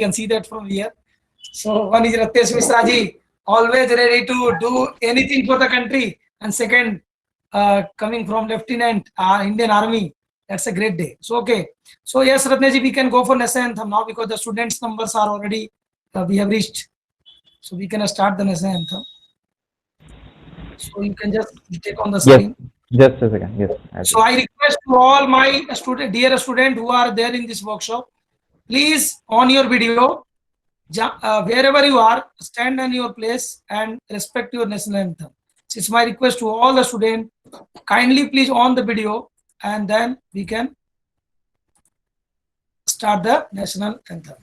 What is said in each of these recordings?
can see that from here. So one is Ratesh Misra ji, always ready to do anything for the country, and second, coming from Lieutenant Indian Army. That's a great day. So okay. So yes, Ratnesh ji, we can go for national anthem now because the students' numbers are already we have reached. So we can start the national anthem. So you can just take on the Yes, screen. just a second. Yes. So I request to all my dear student who are there in this workshop, please on your video, wherever you are, stand on your place and respect your national anthem. It's my request to all the students. Kindly please on the video and then we can start the national anthem.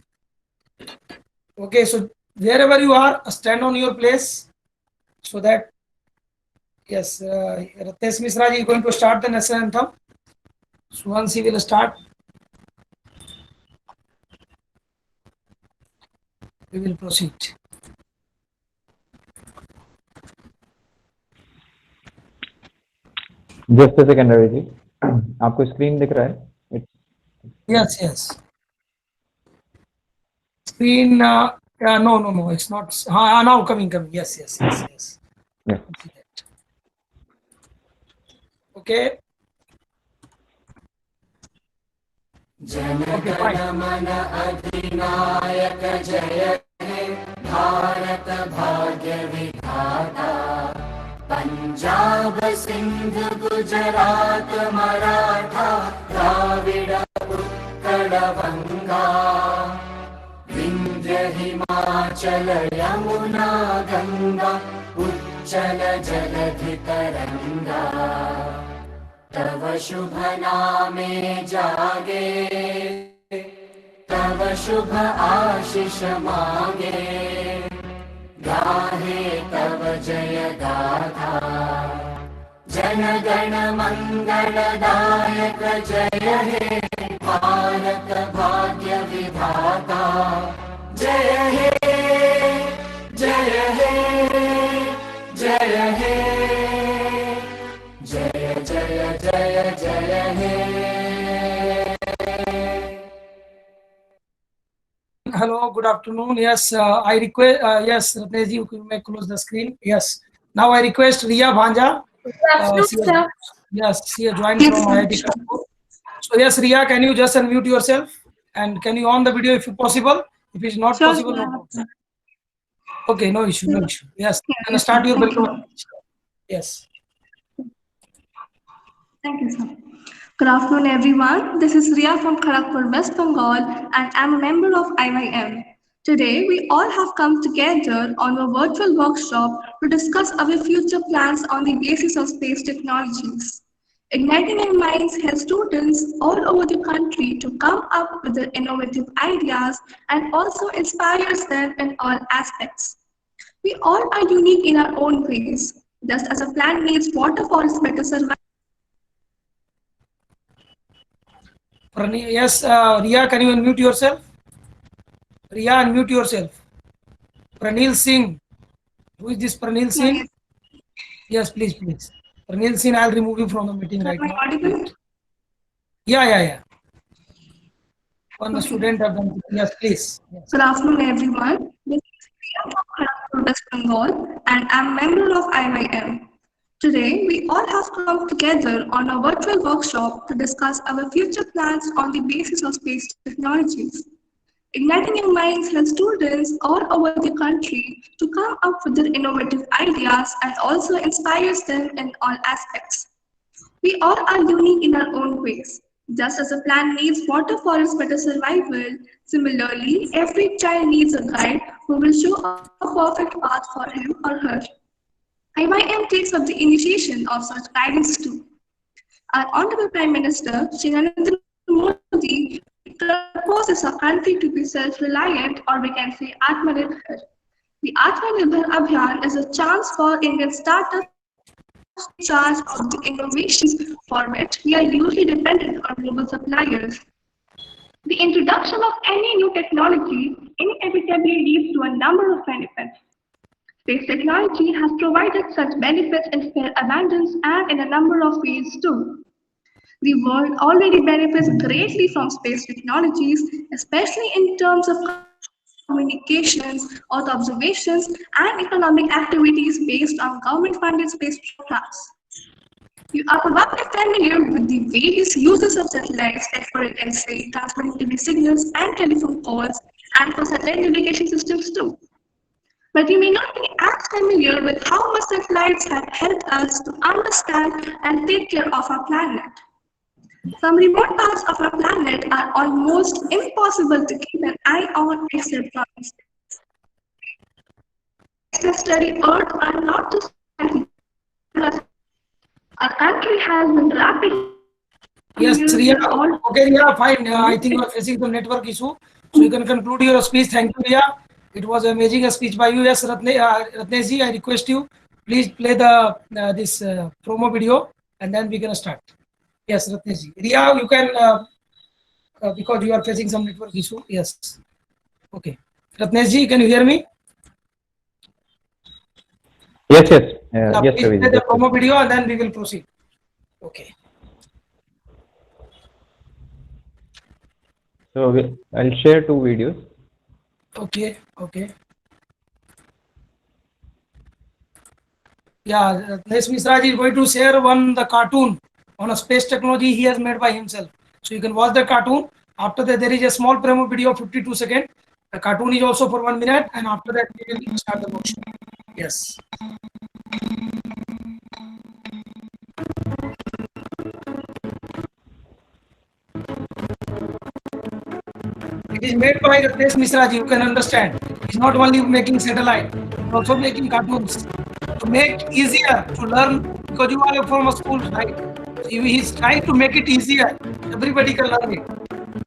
Okay, so wherever you are, stand on your place so that yes, Ratesh Misra ji is going to start the national anthem. So once he will start, we will proceed. Just a second, Ravi ji. आपको screen दिख रहा है? Yes, yes. Screen, no, it's not. Now coming. Yes. Yeah. Okay. Jana Gana मन अधिनायक जय हे भारत भाग्य विधाता पंजाब सिंध गुजरात मराठा द्राविड़ उत्कल गंगा विंध्य हिमाचल यमुना गंगा उच्चल जलधि तरंगा तव शुभ नामे जागे तव शुभ आशीष मांगे गाहे तव जय गाथा जन गण मंगलदायक जय हे भारत भाग्य विधाता जय हे जय हे जय हे जय जय जय जय हे Hello, good afternoon. Yes, I request. Yes, Ratnesh ji, you may close the screen. Yes. Now I request Riya Bhanja. Yes, she has joined from IIT Kanpur. So yes, Riya, can you just unmute yourself and can you on the video if possible? If it's not possible, no problem. Okay, no issue. Yes, can start your welcome. Yes. Thank you, sir. Good afternoon, everyone. This is Riya from Kharagpur, West Bengal, and I'm a member of IYM. Today, we all have come together on a virtual workshop to discuss our future plans on the basis of space technologies. Igniting our minds helps students all over the country to come up with their innovative ideas and also inspires them in all aspects. We all are unique in our own ways. Just as a plant needs water for its better survival. Yes, Riya, can you unmute yourself? Riya, unmute yourself. Pranil Singh. Who is this Pranil Singh? Yes, please. Pranil Singh, I'll remove you from the meeting right now. Yeah. One student of them. Yes, please. Yes. Good afternoon, everyone. This is Riya from Kharagpur, West Bengal, and I'm a member of IYM. Today, we all have come together on a virtual workshop to discuss our future plans on the basis of space technologies. Igniting your minds helps students all over the country to come up with their innovative ideas and also inspires them in all aspects. We all are unique in our own ways. Just as a plant needs water for its better survival, similarly, every child needs a guide who will show a perfect path for him or her. IYM takes up the initiation of such guidance too. Our Honorable Prime Minister, Shri Narendra Modi, proposes our country to be self-reliant, or we can say Atmanirbhar. The Atmanirbhar Abhiyan is a chance for Indian startups to take charge of the innovations for which we are usually dependent on global suppliers. The introduction of any new technology inevitably leads to a number of benefits. Space technology has provided such benefits in fair abundance and in a number of ways too. The world already benefits greatly from space technologies, especially in terms of communications, Earth observations, and economic activities based on government-funded space programs. You are probably familiar with the various uses of satellites, like for you can say transmitting TV signals and telephone calls, and for satellite navigation systems too. But you may not be as familiar with how much satellites have helped us to understand and take care of our planet. Some remote parts of our planet are almost impossible to keep an eye on except from space. To study Earth are not just our country has been rapidly. Yes, Riya. Okay, Riya, fine. I think you are facing some network issue, so you can conclude your speech. Thank you, Riya. It was an amazing speech by you. Yes, Ratnesh ji, I request you, please play the this promo video, and then we can start. Yes, Ratnesh ji. Riya, you can because you are facing some network issue. Yes. Okay. Ratnesh ji, can you hear me? Yes, yes. Yes, Please Ravi. play the promo video, and then we will proceed. Okay. So I'll share two videos. Okay, okay. Yeah, Nes Misra ji is going to share the cartoon on a space technology he has made by himself. So you can watch the cartoon. After that, there is a small promo video of 52 seconds. The cartoon is also for 1 minute, and after that, we will start the workshop. Yes. It is made by Ratnesh Misra ji, you can understand. He's not only making satellite, he's also making cartoons. To make easier to learn, because you are from a school, right? So he's trying to make it easier. Everybody can learn it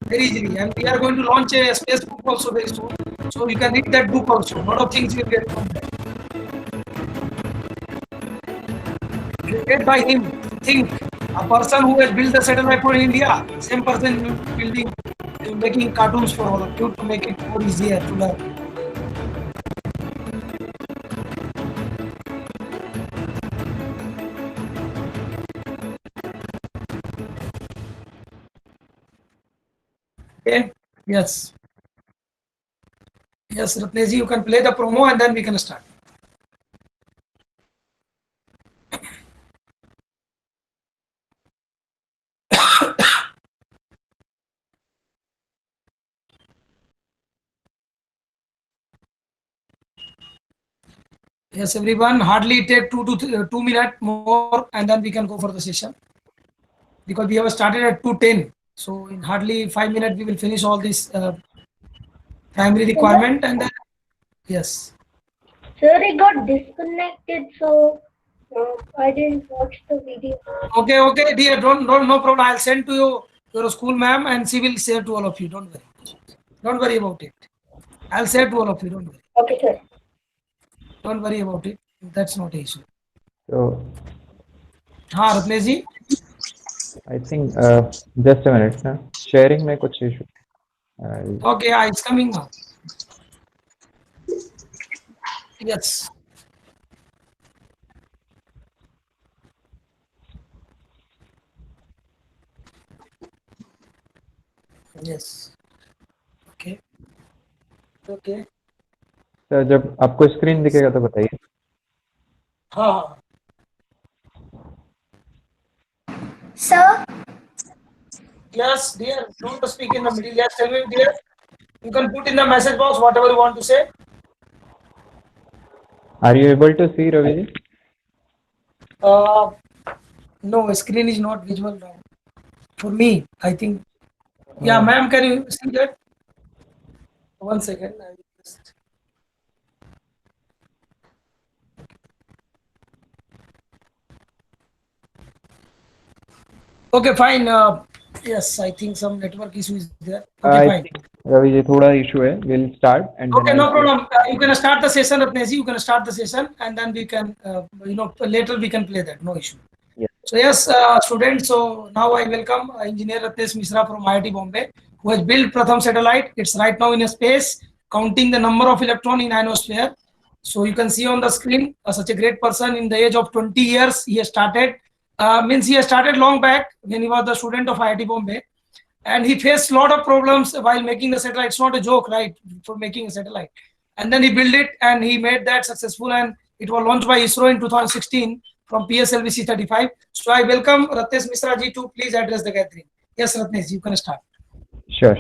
very easily. And we are going to launch a space book also very soon. So you can read that book also. A lot of things you will get from that. Created by him. Think a person who has built the satellite for India, same person building, making cartoons for all of you to make it more easier to learn. Okay. Yes. Yes, Ratnesh ji, you can play the promo and then we can start. Yes, everyone, hardly take 2 minutes more and then we can go for the session. Because we have started at 2:10. So in hardly 5 minutes, we will finish all this primary requirement and then, yes. Sir, it got disconnected, so I didn't watch the video. Okay, dear, no problem. I'll send to you your school ma'am and she will share to all of you. Don't worry about it. I'll share to all of you. Don't worry. Okay, sir. Don't worry about it. That's not an issue. So Ratnesh ji. I think just a minute. Huh? Sharing में कुछ issue. Okay, it's coming now. Yes. Yes. Okay. Okay. Sir जब आपको screen दिखेगा तो बताइए. हाँ. Sir? Yes, dear. Don't speak in the middle. Yes, tell me, dear. You can put in the message box whatever you want to say. Are you able to see, Ravi ji? No, screen is not visible now. For me, I think. Yeah, ma'am, can you see that? 1 second. I will just... Okay, fine. Yes, I think some network issue is there. Okay, fine. Ravi ji, thoda issue hai. We'll start and. Okay, no problem. You can start the session, Ratnesh ji. You can start the session, and then we can, later we can play that. No issue. Yes. So yes, students. So now I welcome Engineer Ratnesh Misra from IIT Bombay, who has built Pratham satellite. It's right now in a space, counting the number of electrons in ionosphere. So you can see on the screen, such a great person in the age of 20 years, he has started. He has started long back when he was the student of IIT Bombay. and he faced a lot of problems while making the satellite. It's not a joke, right, for making a satellite. And then he built it and he made that successful, and it was launched by ISRO in 2016 from PSLV C-35. So I welcome Ratnesh Misra ji to please address the gathering. Yes, Ratnesh, you can start. Sure.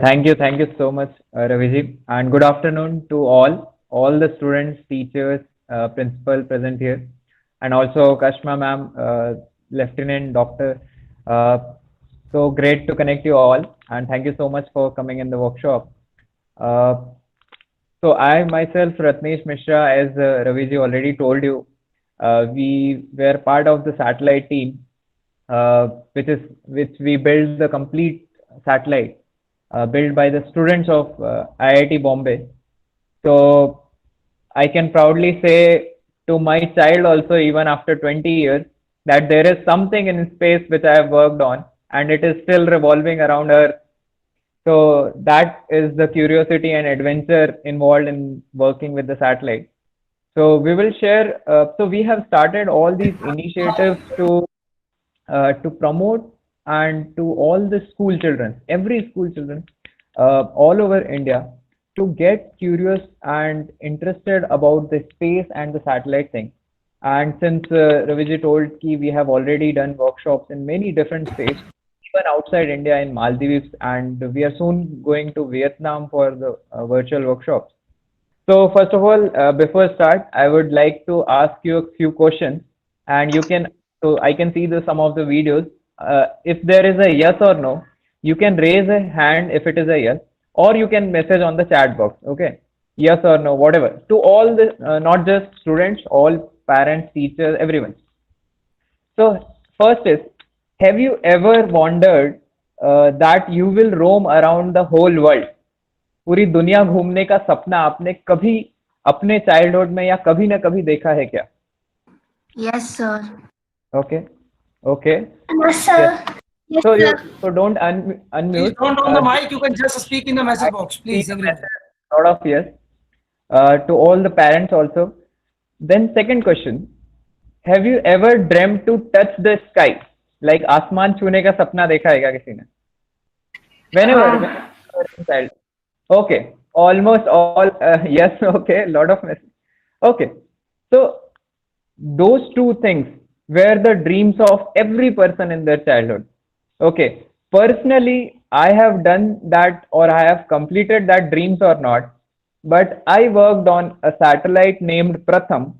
Thank you so much, Raviji, and good afternoon to all the students, teachers, principal present here, and also Kashma ma'am, Lieutenant Doctor. So great to connect you all, and thank you so much for coming in the workshop. So I myself, Ratnesh Mishra, as Raviji already told you, we were part of the satellite team, which we built the complete satellite built by the students of IIT Bombay. So I can proudly say to my child also, even after 20 years, that there is something in space which I have worked on, and it is still revolving around Earth. So that is the curiosity and adventure involved in working with the satellite. So we will share. So we have started all these initiatives to promote and to all the school children, every school children, all over India, to get curious and interested about the space and the satellite thing. And since Raviji told ki we have already done workshops in many different states, even outside India in Maldives, and we are soon going to Vietnam for the virtual workshops. So first of all, before start, I would like to ask you a few questions, and you can, so I can see some of the videos. If there is a yes or no, you can raise a hand if it is a yes, or you can message on the chat box. Okay, yes or no, whatever. To all the, not just students, all parents, teachers, everyone. So first is, have you ever wondered that you will roam around the whole world? पूरी दुनिया घूमने का सपना आपने कभी अपने childhood में या कभी ना कभी देखा है क्या? Yes, sir. Okay. Yes, sir. Yes, So sir. don't Please unmute. don't on the mic. You can just speak in the message box, please. See the Everyone. message, lot of yes. To all the parents also. Then second question, have you ever dreamt to touch the sky? Like आसमान छूने का सपना देखा है क्या किसी ने? Whenever child. Okay, almost all yes. Okay, lot of messages. Okay, so those two things were the dreams of every person in their childhood. Okay, personally, I have done that, or I have completed that dreams or not, but I worked on a satellite named Pratham,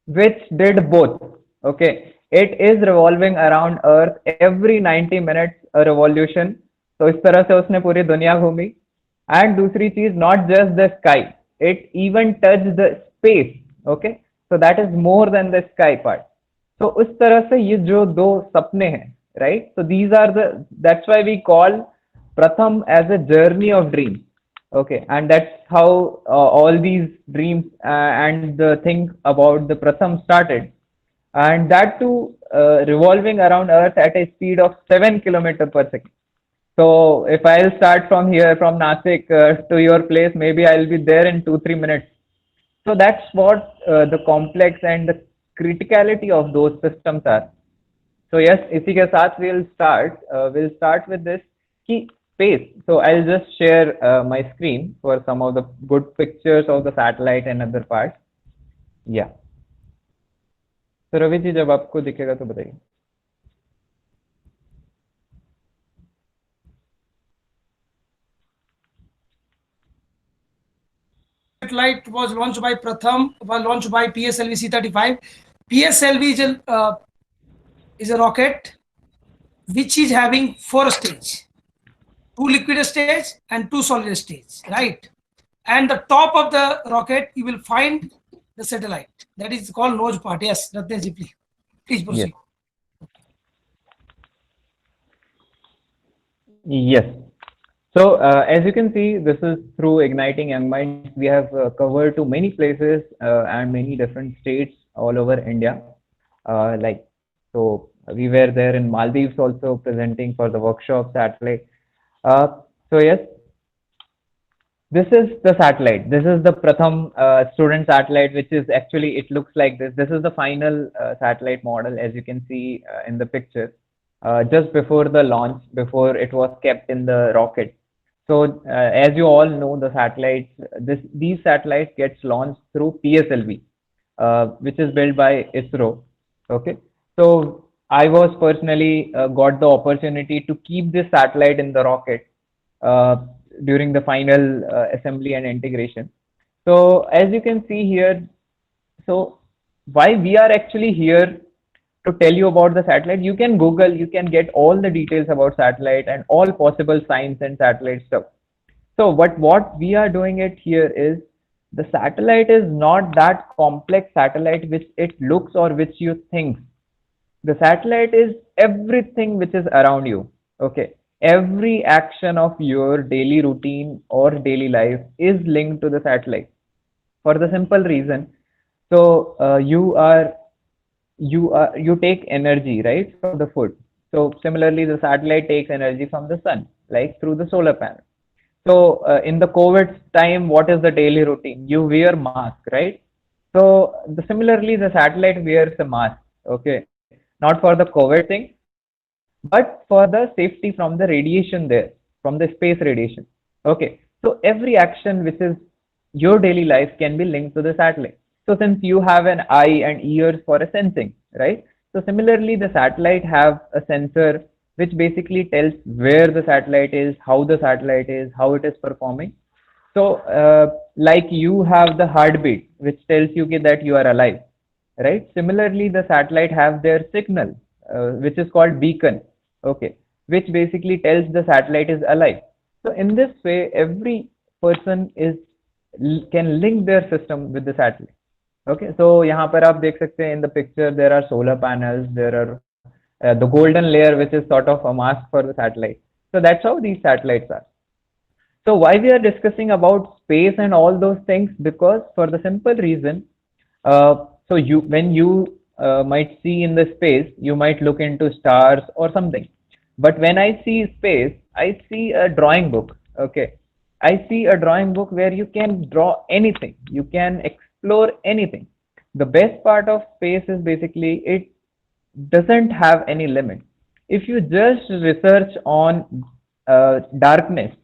which did both. Okay, it is revolving around Earth every 90 minutes a revolution. तो इस तरह से उसने पूरी दुनिया घूमी. And दूसरी चीज, not just the sky, it even touched the space. Okay, so that is more than the sky part. So उस तरह से ये जो दो सपने हैं, right? So these are the, that's why we call Pratham as a journey of dreams. Okay, and that's how all these dreams and the thing about the Pratham started, and that too revolving around Earth at a speed of 7 kilometers per second. So if I'll start from here, from Nasik to your place, maybe I'll be there in 2-3 minutes. So that's what the complex and the criticality of those systems are. So yes, इसी के साथ we'll start with this key space. So I'll just share my screen for some of the good pictures of the satellite and other parts. Yeah. So Ravi ji, जब आपको दिखेगा तो बताइए. Satellite was launched by Pratham, was launched by PSLV C-35. PSLV is a rocket which is having 4 stages, 2 liquid stage and 2 solid stage, right? And the top of the rocket, you will find the satellite. That is called nose part. Yes, Ratnesh ji, please proceed. Yes. So as you can see, this is through Igniting Young Minds. We have covered to many places and many different states all over India. So we were there in Maldives also presenting for the workshop satellite. So yes, this is the satellite. This is the Pratham student satellite, which is actually, it looks like this. This is the final satellite model, as you can see in the picture. just before the launch, before it was kept in the rocket. So as you all know, the satellites, these satellites gets launched through PSLV, which is built by ISRO. Okay, so I was personally got the opportunity to keep this satellite in the rocket uh, during the final assembly and integration. So as you can see here, so why we are actually here to tell you about the satellite, you can Google, you can get all the details about satellite and all possible science and satellite stuff. So what we are doing it here is, the satellite is not that complex satellite which it looks or which you think. The satellite is everything which is around you. Okay. Every action of your daily routine or daily life is linked to the satellite, for the simple reason. So you take energy, right, from the food. So similarly, the satellite takes energy from the sun, like through the solar panel. So in the COVID time, what is the daily routine? You wear mask, right? So similarly, the satellite wears a mask. Okay, not for the COVID thing, but for the safety from the radiation there, from the space radiation. Okay, so every action which is your daily life can be linked to the satellite. So since you have an eye and ears for a sensing, right? So similarly, the satellite have a sensor which basically tells where the satellite is, how the satellite is, how it is performing. So like you have the heartbeat, which tells you that you are alive, right? Similarly, the satellite have their signal, which is called beacon, okay, which basically tells the satellite is alive. So in this way, every person can link their system with the satellite. Okay, so यहाँ पर आप देख सकते हैं, in the picture there are solar panels, there are the golden layer which is sort of a mask for the satellite. So that's how these satellites are. So why we are discussing about space and all those things? Because for the simple reason, so when you might see in the space, you might look into stars or something. But when I see space, I see a drawing book. Okay, I see a drawing book where you can draw anything, you can explore anything. The best part of space is basically it doesn't have any limit. If you just research on darkness,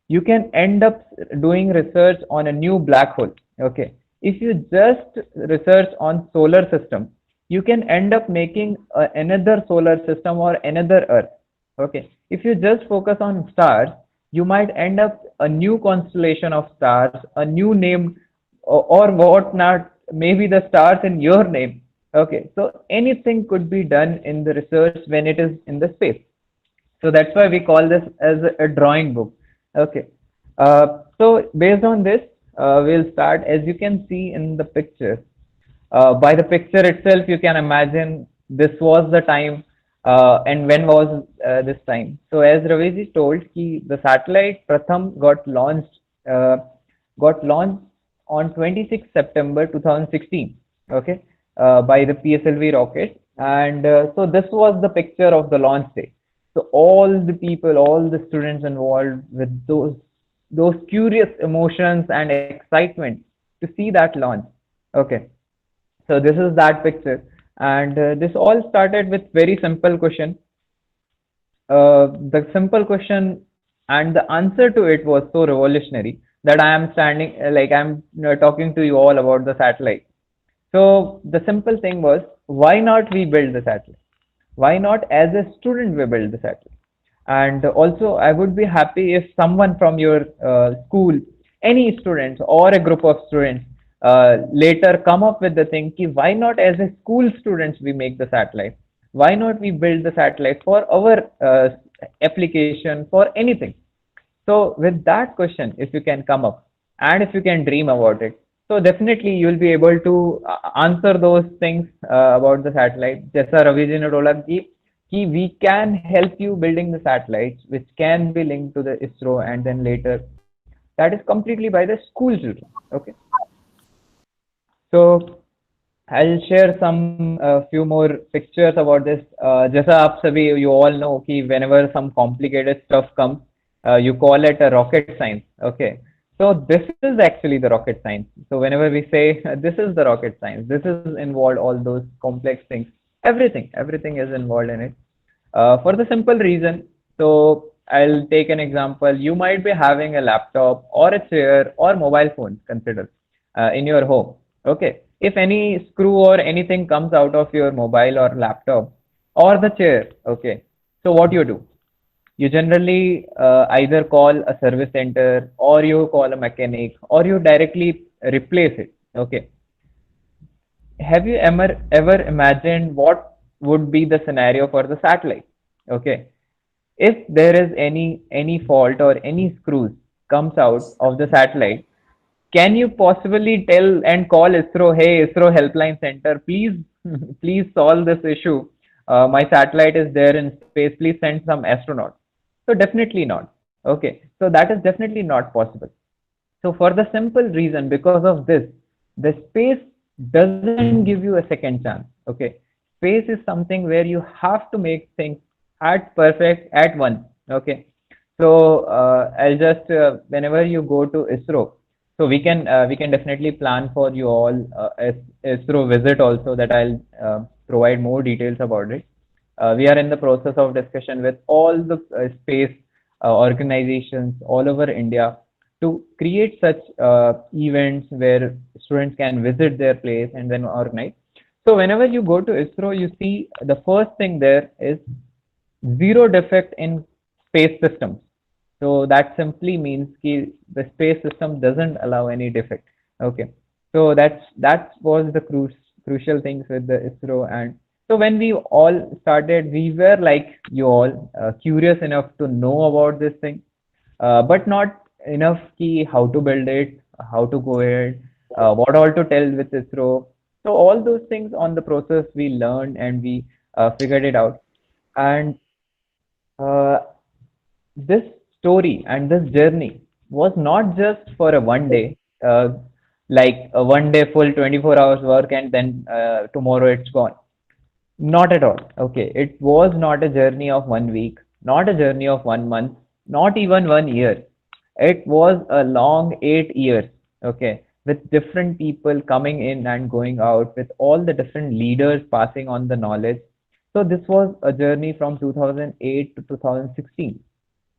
you can end up doing research on a new black hole. Okay, if you just research on solar system, you can end up making another solar system or another earth. Okay, if you just focus on stars, you might end up a new constellation of stars, a new name, or what not, maybe the stars in your name. Okay, so anything could be done in the research when it is in the space. So that's why we call this as a drawing book. Okay, so based on this, we'll start. As you can see in the picture, by the picture itself, you can imagine this was the time, and when was this time. So as Raviji told, the satellite Pratham got launched on 26 September 2016. Okay, by the PSLV rocket, and so this was the picture of the launch day. So all the people, all the students involved with those curious emotions and excitement to see that launch. Okay, so this is that picture, and this all started with very simple question. The simple question and the answer to it was so revolutionary that I am standing, like I'm talking to you all about the satellite. So the simple thing was, why not we build the satellite? Why not as a student we build the satellite? And also I would be happy if someone from your school, any students or a group of students later come up with the thing, why not as a school students we make the satellite? Why not we build the satellite for our application, for anything? So with that question, if you can come up and if you can dream about it, so definitely you will be able to answer those things about the satellite. Jaisa Raviji ne told ki we can help you building the satellites which can be linked to the ISRO, and then later that is completely by the school children. Okay. So I'll share some few more pictures about this. Jaisa aap sabhi, you all know ki whenever some complicated stuff comes, you call it a rocket science. Okay. So this is actually the rocket science. So whenever we say this is the rocket science, this is involved all those complex things. Everything is involved in it. For the simple reason, so I'll take an example. You might be having a laptop or a chair or mobile phone, consider, in your home. Okay. If any screw or anything comes out of your mobile or laptop or the chair, okay. So what you do? You generally either call a service center or you call a mechanic or you directly replace it. Okay. Have you ever imagined what would be the scenario for the satellite? Okay. If there is any fault or any screws comes out of the satellite, can you possibly tell and call ISRO, hey, ISRO helpline center, please, please solve this issue. My satellite is there in space. Please send some astronauts. So definitely not. Okay. So that is definitely not possible. So for the simple reason, because of this, the space doesn't give you a second chance. Okay. Space is something where you have to make things at perfect at once. Okay. So I'll just whenever you go to ISRO, so we can definitely plan for you all ISRO visit also that I'll provide more details about it. We are in the process of discussion with all the space organizations all over India to create such events where students can visit their place and then organize. So whenever you go to ISRO, you see the first thing there is zero defect in space systems. So that simply means ki the space system doesn't allow any defect. Okay. So that was the crucial things with the ISRO. And so when we all started, we were like you all curious enough to know about this thing, but not enough ki how to build it, how to go ahead, what all to tell with ISRO. So all those things on the process we learned and we figured it out. And uh, this story and this journey was not just for a one day, like a one day full 24 hours work and then tomorrow it's gone. Not at all. Okay. It was not a journey of 1 week, not a journey of 1 month, not even 1 year. It was a long 8 years. Okay. With different people coming in and going out, with all the different leaders passing on the knowledge. So this was a journey from 2008 to 2016.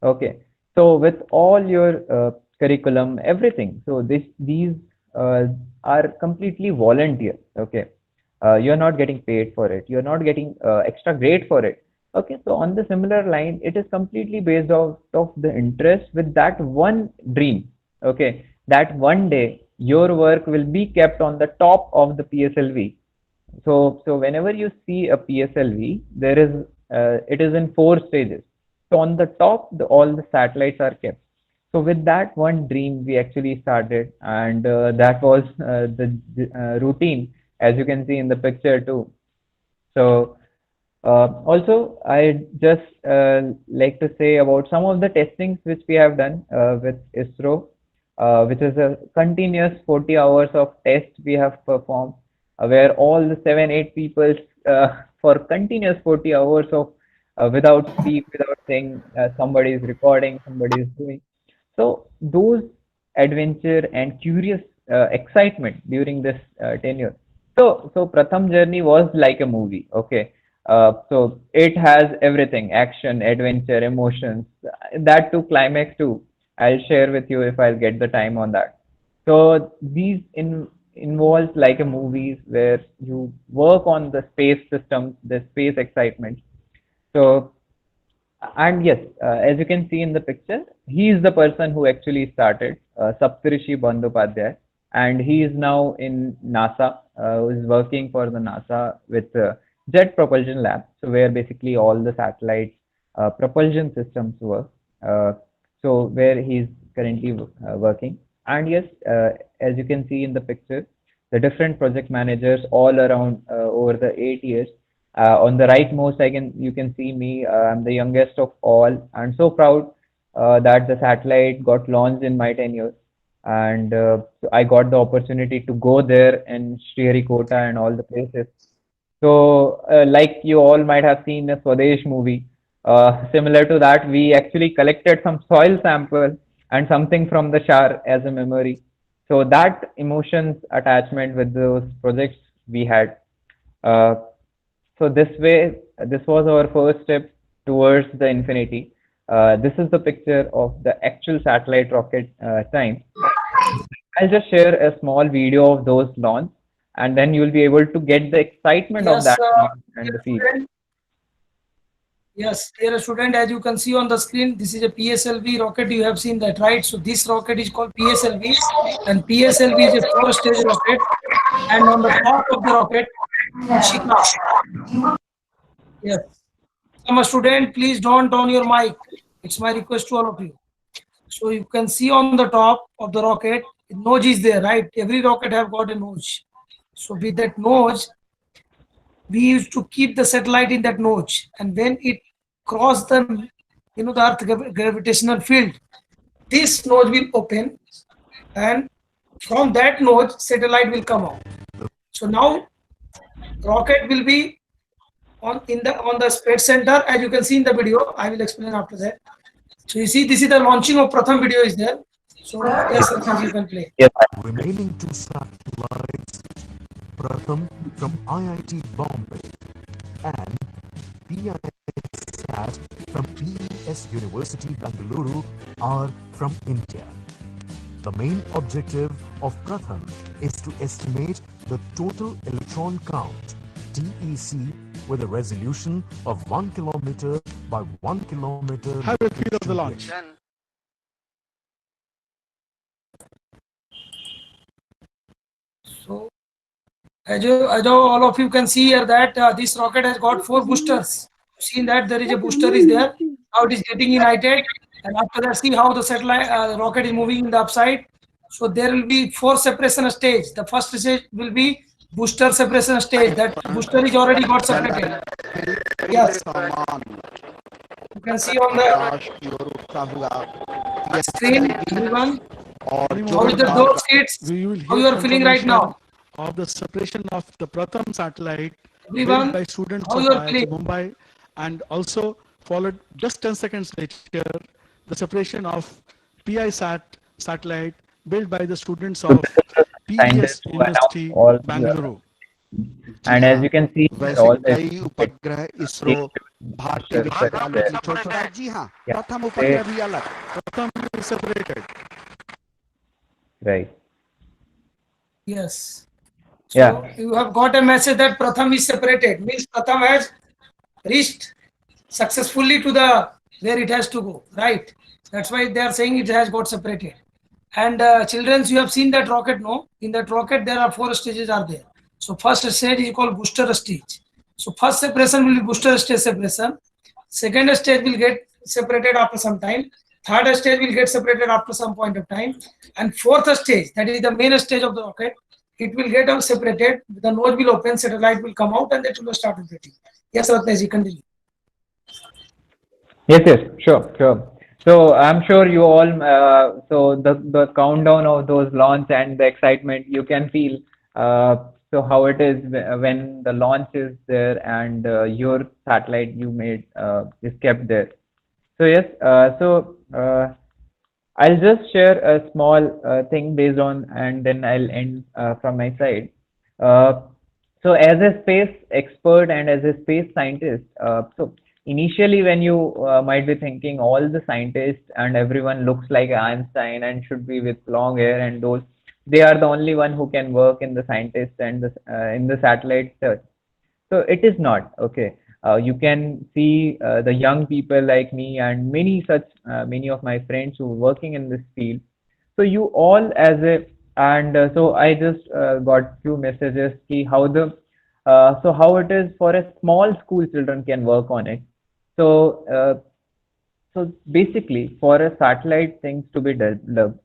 Okay. So with all your curriculum, everything. So these uh, are completely volunteer. Okay. You're not getting paid for it. You're not getting extra grade for it. Okay. So on the similar line, it is completely based off of the interest with that one dream. Okay. That one day your work will be kept on the top of the PSLV. So whenever you see a PSLV, there is it is in 4 stages. So on the top, all the satellites are kept. So with that one dream, we actually started, and that was the routine, as you can see in the picture too. So also, I just like to say about some of the testings which we have done with ISRO, which is a continuous 40 hours of test we have performed, where all the 7, 8 people for continuous 40 hours of without sleep, without saying somebody is recording, somebody is doing. So those adventure and curious excitement during this tenure. So Pratham journey was like a movie. Okay. So it has everything: action, adventure, emotions. That to climax too. I'll share with you if I'll get the time on that. So these involves like a movies where you work on the space systems, the space excitement. So and yes, as you can see in the picture, he is the person who actually started Saptarishi Bandyopadhyay, and he is now in NASA, who is working for the NASA with Jet Propulsion Lab, so where basically all the satellite propulsion systems work. Uh, so where he is currently working, and yes, as you can see in the picture, the different project managers all around over the 8 years. On the rightmost, you can see me. I'm the youngest of all, and so proud that the satellite got launched in my tenure, and so I got the opportunity to go there in Sriharikota and all the places. So, like you all might have seen the Swadesh movie, similar to that, we actually collected some soil sample and something from the shower as a memory. So that emotions attachment with those projects we had. Uh, so this way, this was our first step towards the infinity. This is the picture of the actual satellite rocket time. I'll just share a small video of those launch, and then you'll be able to get the excitement of Yes, that launch and dear the feel. student. Yes, dear student, as you can see on the screen, this is a PSLV rocket. You have seen that, right? So this rocket is called PSLV, and PSLV is a four-stage rocket. And on the top of the rocket, Ishika. Yes. I'm a student. Please don't on your mic. It's my request to all of you. So you can see on the top of the rocket, nose is there, right? Every rocket have got a nose. So with that nose, we used to keep the satellite in that nose, and when it cross the the earth gravitational field, this nose will open, and from that nose satellite will come out. So now rocket will be on the space center, as you can see in the video. I will explain after that. So you see, this is the launching of Pratham video is there. So yes, Ratnesh, you can play. Yes. Remaining two satellites, Pratham from IIT Bombay and PISat from PES University Bangalore are from India. The main objective of Pratham is to estimate the total electron count, TEC, with a resolution of 1 kilometer by 1 kilometer. Have a feel of the launch. So as all of you can see here that this rocket has got 4 boosters. Seen that there is a booster is there. Now it is getting ignited, and after that see how the satellite rocket is moving in the upside. So there will be 4 separation stage. The first stage will be booster separation stage. That booster is already got separated. Yes. You can see on the screen, everyone. How is the those kids? How you are feeling right now? Of the separation of the Pratham satellite Everyone, built by students how of you are IIT feeling? Mumbai, and also followed just 10 seconds later the separation of PISat satellite built by the students of PES Scientists who announced University all the- Bangalore. And as you can see, वैसे all the कई उपग्रह इसरो भारतीय विश्वविद्यालय की छोटा जी हाँ प्रथम उपग्रह भी अलग Pratham is separated. right. Yes. So Yeah. you have got a message that Pratham is separated. Means Pratham has reached successfully to the where it has to go. Right. That's why they are saying it has got separated. And children, you have seen that rocket, no? In that rocket, there are 4 stages are there. So first stage is called booster stage. So first separation will be booster stage separation. Second stage will get separated after some time. Third stage will get separated after some point of time. And fourth stage, that is the main stage of the rocket, it will get separated. The nose will open, satellite will come out, and it will start rotating. Yes, Ratnesh, continue. Yes, sure. So I'm sure you all, so the countdown of those launch and the excitement you can feel. So how it is when the launch is there and your satellite you made is kept there. So yes, I'll just share a small thing based on, and then I'll end from my side. So as a space expert and as a space scientist, so initially when you might be thinking all the scientists and everyone looks like Einstein and should be with long hair and those, they are the only one who can work in the scientists and the in the satellite search. So it is not okay. You can see the young people like me and many of my friends who are working in this field. So you all as a and so I just got few messages ki how the so how it is for a small school children can work on it. So basically for a satellite things to be developed,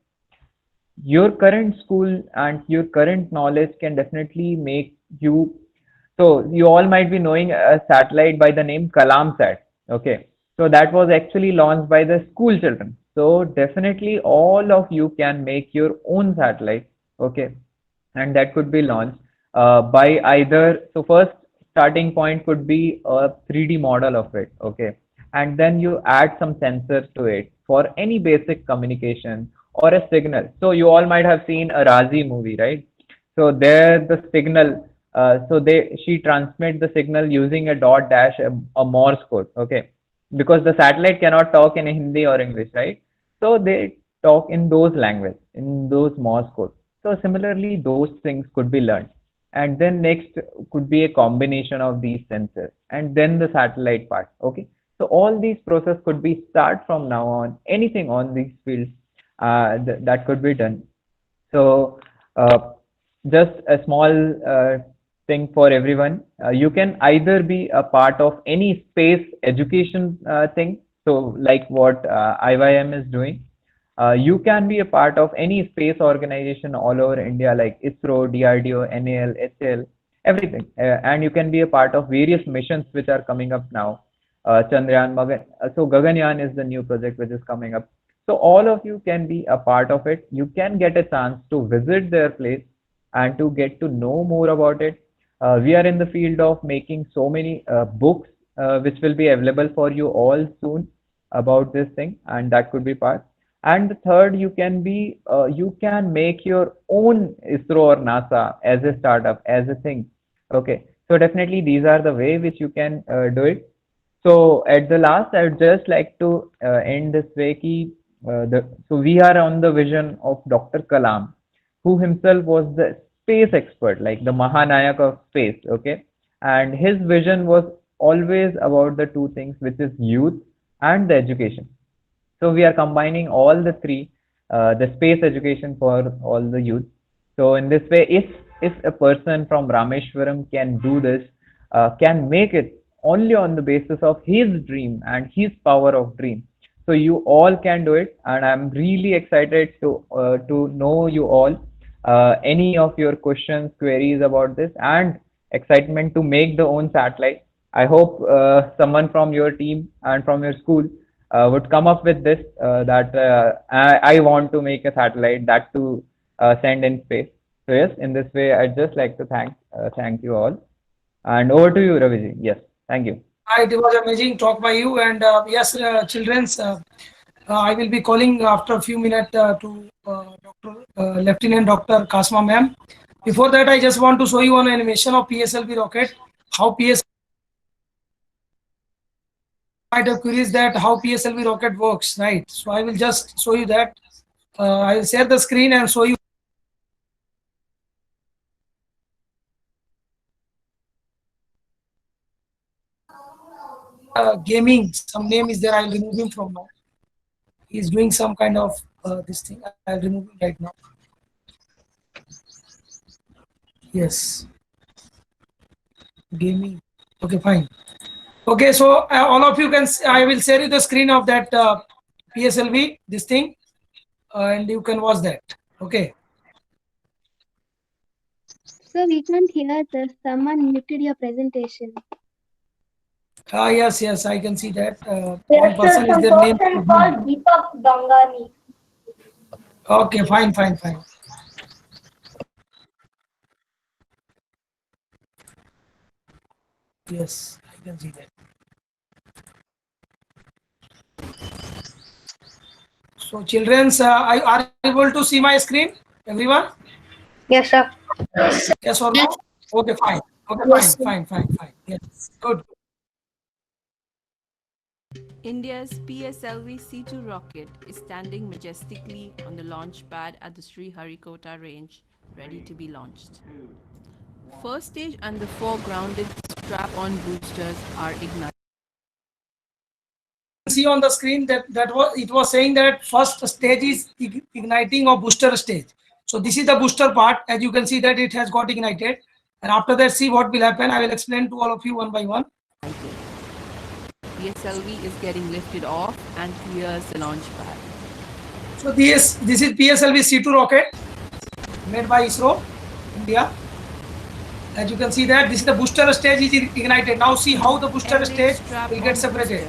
your current school and your current knowledge can definitely make you. So you all might be knowing a satellite by the name Kalamsat. Okay. So that was actually launched by the school children. So definitely all of you can make your own satellite. Okay. And that could be launched by either, so first starting point could be a 3D model of it. Okay. And then you add some sensors to it for any basic communication or a signal. So you all might have seen a Razi movie, right? So there the signal, she transmit the signal using a dot dash, a Morse code. Okay. because the satellite cannot talk in Hindi or English, right? So they talk in those language, in those Morse code. So similarly, those things could be learned. And then next could be a combination of these sensors and then the satellite part. Okay. So all these process could be start from now on, anything on these fields that could be done. So just a small thing for everyone. You can either be a part of any space education thing. So like what IYM is doing. You can be a part of any space organization all over India like ISRO, DRDO, NAL, HAL, everything. And you can be a part of various missions which are coming up now. Chandrayaan, so Gaganyaan is the new project which is coming up. So all of you can be a part of it. You can get a chance to visit their place and to get to know more about it. We are in the field of making so many books which will be available for you all soon about this thing, and that could be part. And the third, you can be you can make your own ISRO or NASA as a startup, as a thing. Okay, so definitely these are the way which you can do it. So at the last, I would just like to end this way. So we are on the vision of Dr. Kalam, who himself was the space expert, like the Mahanayak of space. Okay, and his vision was always about the two things, which is youth and the education. So we are combining all the three, the space education for all the youth. So in this way, if a person from Rameshwaram can do this, can make it only on the basis of his dream and his power of dream. So you all can do it, and I'm really excited to know you all. Any of your questions, queries about this, and excitement to make the own satellite. I hope someone from your team and from your school would come up with this that I want to make a satellite that to send in space. So yes, in this way, I'd just like to thank you all. And over to you, Raviji. Yes, thank you. It was amazing talk by you. And yes, children's, I will be calling after a few minutes to Lieutenant Dr. Kasma ma'am. Before that, I just want to show you an animation of PSLV rocket. How PSLV might have queries that how PSLV rocket works, right? So I will just show you that. I will share the screen and show you. Gaming, some name is there. I'll remove him from now. He's doing some kind of this thing. I'll remove him right now. Yes. Gaming. Okay, fine. Okay, so all of you can. I will share you the screen of that PSLV, this thing, and you can watch that. Okay. So we can't hear this. Someone muted your presentation. Yes, I can see that. Yes, One person is their name. called Deepak Gangani. Okay, fine. Yes, I can see that. So, children, are you able to see my screen? Everyone? Yes, sir. Yes or no? Okay, fine. Okay, Yes, fine. Yes, good. India's PSLV C2 rocket is standing majestically on the launch pad at the Sriharikota range, ready to be launched. First stage and the 4 grounded strap-on boosters are ignited. See on the screen that it was saying that first stage is igniting of booster stage. So this is the booster part. As you can see that it has got ignited, and after that, see what will happen. I will explain to all of you one by one. PSLV is getting lifted off and clears the launch pad. So this is PSLV C2 rocket made by ISRO India. As you can see that this is the booster stage is ignited. Now see how the booster stage will get separated.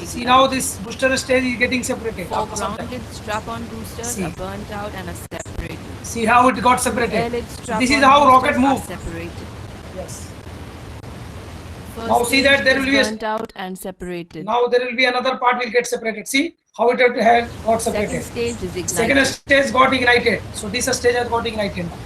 See now this booster stage is getting separated. 4 grounded strap-on boosters are burnt out and are separated. See how it got separated. Airlid This is strap-on how rocket boosters are moves. separated. Yes. First Now see that there will be burnt out and separated. now there will be another part will get separated. See how it had got separated. Second stage is ignited. Second stage got ignited. So this stage has got ignited now.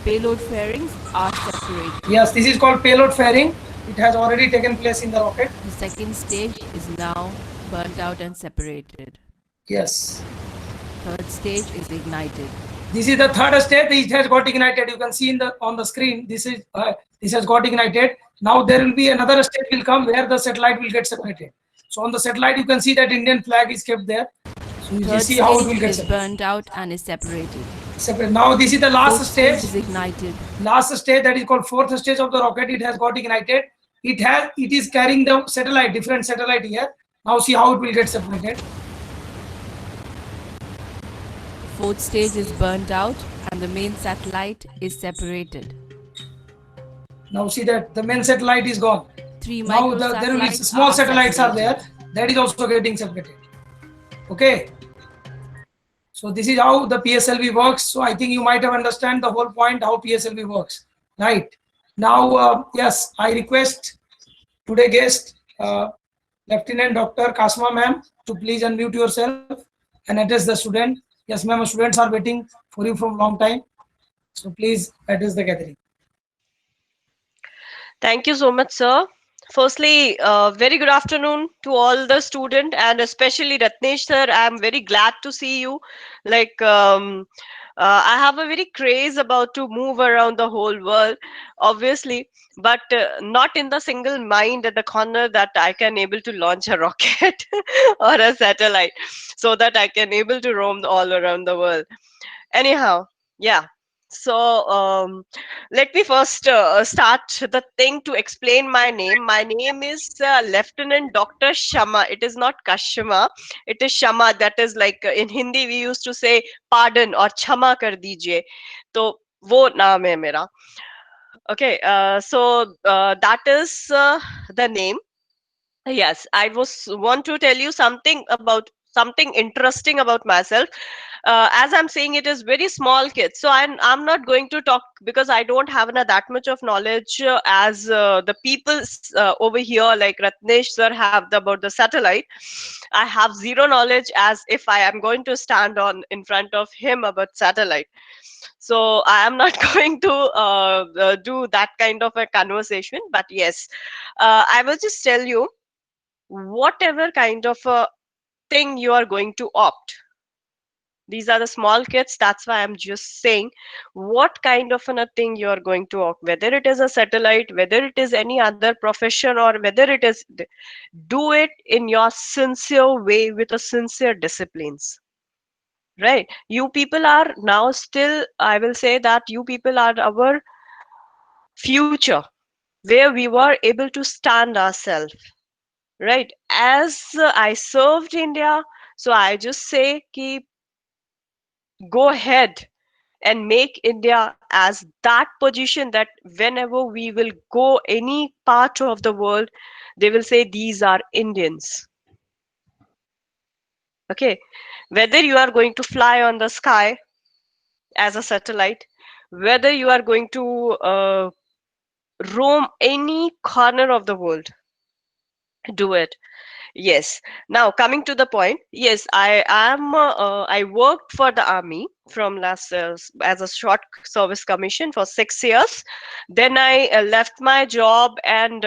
payload fairings are separated. Yes, this is called payload fairing. It has already taken place in the rocket. The second stage is now burnt out and separated. Yes. Third stage is ignited. This is the third stage. It has got ignited. You can see on the screen. This has got ignited. Now there will be another stage will come where the satellite will get separated. So on the satellite you can see that Indian flag is kept there. So you Third see how it will stage get is separated. burnt out and is separated. Separate. Now this is the last Fourth stage. is ignited. Last stage, that is called fourth stage of the rocket. It has got ignited. It is carrying the satellite, different satellite here. Now see how it will get separated. Fourth stage is burnt out and the main satellite is separated. Now see that the main satellite is gone. Three Now there will be small satellites are there. That is also getting separated. Okay. So this is how the PSLV works. So I think you might have understand the whole point how PSLV works. Right. Now, yes, I request today guest, Lieutenant Dr. Kasma ma'am, to please unmute yourself and address the student. Yes, ma'am, students are waiting for you from long time. So please address the gathering. Thank you so much, sir. Firstly, very good afternoon to all the student and especially Ratnesh sir. I'm very glad to see you. Like, I have a very craze about to move around the whole world, obviously, but not in the single mind at the corner that I can able to launch a rocket or a satellite so that I can able to roam all around the world. Anyhow, yeah. So let me first start the thing to explain my name. My name is Lieutenant Dr. Shama. It is not Kashma. It is Shama. That is like in Hindi we used to say pardon or क्षमा कर दीजिए. तो वो नाम है मेरा. Okay. So that is the name. Yes, I want to tell you something interesting about myself. As I'm saying, it is very small kids, so I'm not going to talk because I don't have that much of knowledge as the people over here like Ratnesh sir have about the satellite. I have zero knowledge as if I am going to stand on in front of him about satellite. So I am not going to do that kind of a conversation. But yes, I will just tell you whatever kind of a thing you are going to opt. These are the small kids. That's why I'm just saying what kind of a thing you are going to opt, whether it is a satellite, whether it is any other profession, or whether it is, do it in your sincere way with a sincere disciplines. Right? You people are now still, I will say that you people are our future, where we were able to stand ourselves. Right? As I served India, so I just say keep go ahead and make India as that position that whenever we will go any part of the world, they will say these are Indians. Okay, whether you are going to fly on the sky as a satellite, whether you are going to roam any corner of the world, do it. Yes. Now coming to the point, yes, I am. I worked for the army from last as a short service commission for 6 years. Then I left my job and